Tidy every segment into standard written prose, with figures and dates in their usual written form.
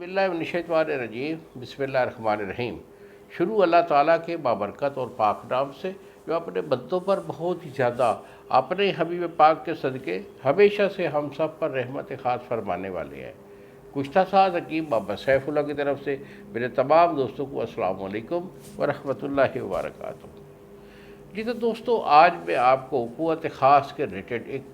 बिस्मिल्लाहिर्रहमानिर्रहीम बिस्मिल्लाहिर्रहमानिर्रहीम। शुरू अल्लाह ताला के बाबरकत और पाक नाम से जो अपने बंदों पर बहुत ही ज़्यादा अपने हबीब पाक के सदक़े हमेशा से हम सब पर रहमत ख़ास फरमाने वाले हैं। कुश्ता साज हकीम बाबा सैफुल्लाह की तरफ से मेरे तमाम दोस्तों को अस्सलाम वालेकुम व रहमतुल्लाहि व बरकातुहू। जी तो दोस्तों, आज मैं आपको क़ुव्वत ख़ास के रिलेटेड एक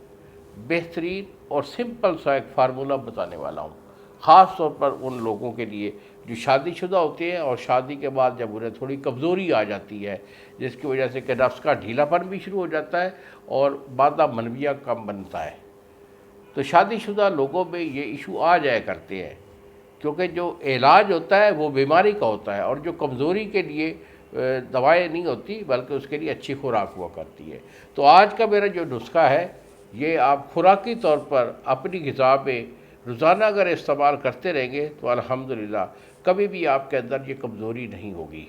बेहतरीन और सिंपल सा एक फार्मूला बताने वाला हूँ, ख़ास तौर पर उन लोगों के लिए जो शादीशुदा होते हैं और शादी के बाद जब उन्हें थोड़ी कमज़ोरी आ जाती है, जिसकी वजह से कि नफ्स का ढीलापन भी शुरू हो जाता है और मादा मनविया कम बनता है। तो शादीशुदा लोगों में ये इशू आ जाया करते हैं, क्योंकि जो इलाज होता है वो बीमारी का होता है और जो कमज़ोरी के लिए दवाएं नहीं होती बल्कि उसके लिए अच्छी खुराक हुआ करती है। तो आज का मेरा जो नुस्खा है, ये आप खुराकी तौर पर अपनी ग़िज़ा में रोज़ाना अगर इस्तेमाल करते रहेंगे तो अल्हम्दुलिल्लाह कभी भी आपके अंदर ये कमज़ोरी नहीं होगी।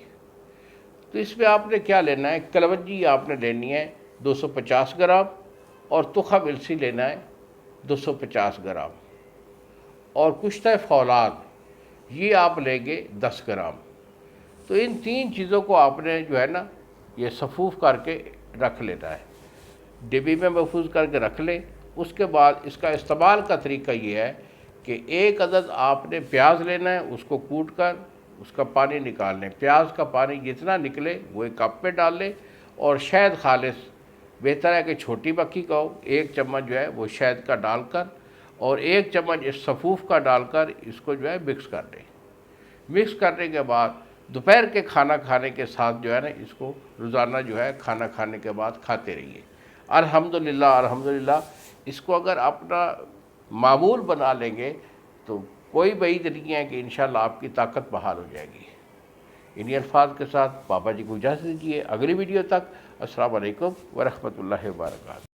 तो इसमें आपने क्या लेना है, कलवंजी आपने लेनी है 250 ग्राम और तुखा मिलसी लेना है 250 ग्राम और कुश्ता फौलाद ये आप लेंगे 10 ग्राम। तो इन तीन चीज़ों को आपने जो है ना ये सफूफ करके रख लेना है, डिब्बी में महफूज करके रख लें। उसके बाद इसका इस्तेमाल का तरीका ये है कि एक अदद आपने प्याज लेना है, उसको कूट कर उसका पानी निकाल लें। प्याज का पानी जितना निकले वो एक कप में डाल लें और शहद खालिस, बेहतर है कि छोटी मक्खी का हो, 1 चम्मच जो है वो शहद का डालकर और 1 चम्मच इस सफूफ का डालकर इसको जो है मिक्स कर लें। मिक्स करने के बाद दोपहर के खाना खाने के साथ जो है ना इसको रोज़ाना जो है खाना खाने के बाद खाते रहिए। अल्हम्दुलिल्लाह अल्हम्दुलिल्लाह इसको अगर अपना मामूल बना लेंगे तो कोई बईद नहीं है कि इंशाअल्लाह आपकी ताकत बहाल हो जाएगी। इन्हीं अल्फाज के साथ बाबा जी को इजाज़त दीजिए। अगली वीडियो तक अस्सलाम वालेकुम व रहमतुल्लाहि व बरकातहू।